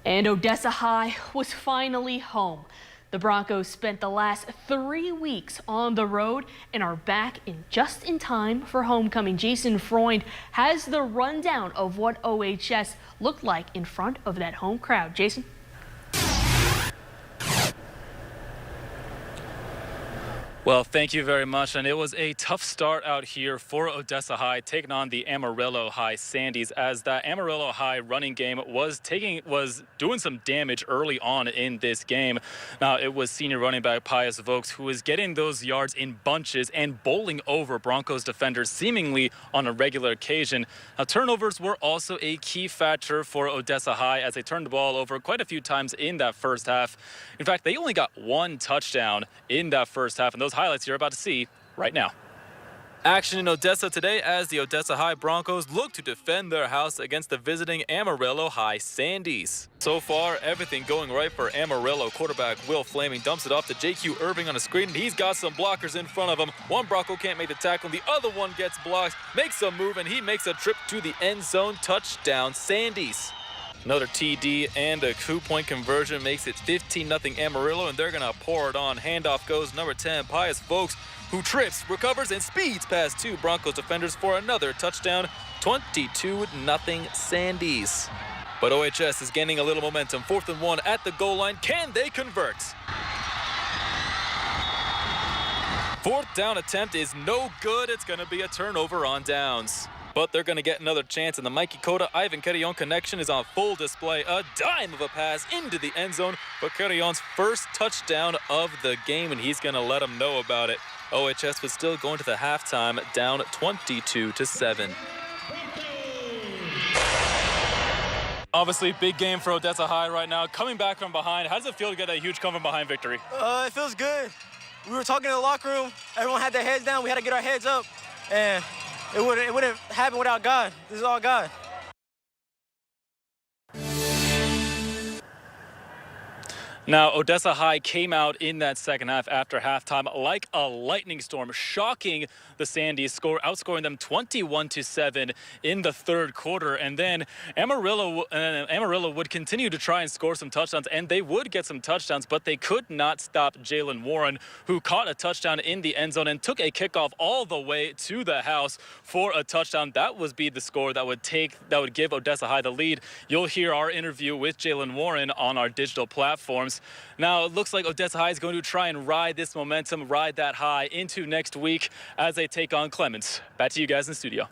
And Odessa High was finally home. The Broncos spent the last 3 weeks on the road and are back just in time for homecoming. Jason Freund has the rundown of what OHS looked like in front of that home crowd. Jason? Well, thank you very much. And it was a tough start out here for Odessa High, taking on the Amarillo High Sandies, as that Amarillo High running game was doing some damage early on in this game. Now, it was senior running back Pius Vokes who was getting those yards in bunches and bowling over Broncos defenders seemingly on a regular occasion. Now, turnovers were also a key factor for Odessa High as they turned the ball over quite a few times in that first half. In fact, they only got one touchdown in that first half, and those highlights you're about to see right now. Action in Odessa today as the Odessa High Broncos look to defend their house against the visiting Amarillo High Sandies. So far, everything going right for Amarillo. Quarterback Will Flaming dumps it off to JQ Irving on a screen. He's got some blockers in front of him. One Bronco can't make the tackle. The other one gets blocked, makes a move, and he makes a trip to the end zone. Touchdown, Sandies. Another TD and a 2-point conversion makes it 15-0 Amarillo, and they're going to pour it on. Handoff goes number 10, Pius Vokes, who trips, recovers, and speeds past two Broncos defenders for another touchdown. 22-0 Sandies. But OHS is gaining a little momentum. 4th and 1 at the goal line. Can they convert? Fourth down attempt is no good. It's going to be a turnover on downs. But they're going to get another chance, and the Mikey Cota Ivan Carrion connection is on full display. A dime of a pass into the end zone for Carrion's first touchdown of the game, and he's going to let them know about it. OHS was still going to the halftime, down 22-7. Obviously, big game for Odessa High right now. Coming back from behind, how does it feel to get that huge come from behind victory? It feels good. We were talking in the locker room. Everyone had their heads down. We had to get our heads up, and it wouldn't happen without God. This is all God. Now, Odessa High came out in that second half after halftime like a lightning storm, shocking the Sandies, outscoring them 21-7 in the third quarter. And then Amarillo would continue to try and score some touchdowns, and they would get some touchdowns, but they could not stop Jalen Warren, who caught a touchdown in the end zone and took a kickoff all the way to the house for a touchdown. That would be the score that would give Odessa High the lead. You'll hear our interview with Jalen Warren on our digital platforms. Now, it looks like Odessa High is going to try and ride this momentum, ride that high into next week as they take on Clemens. Back to you guys in the studio.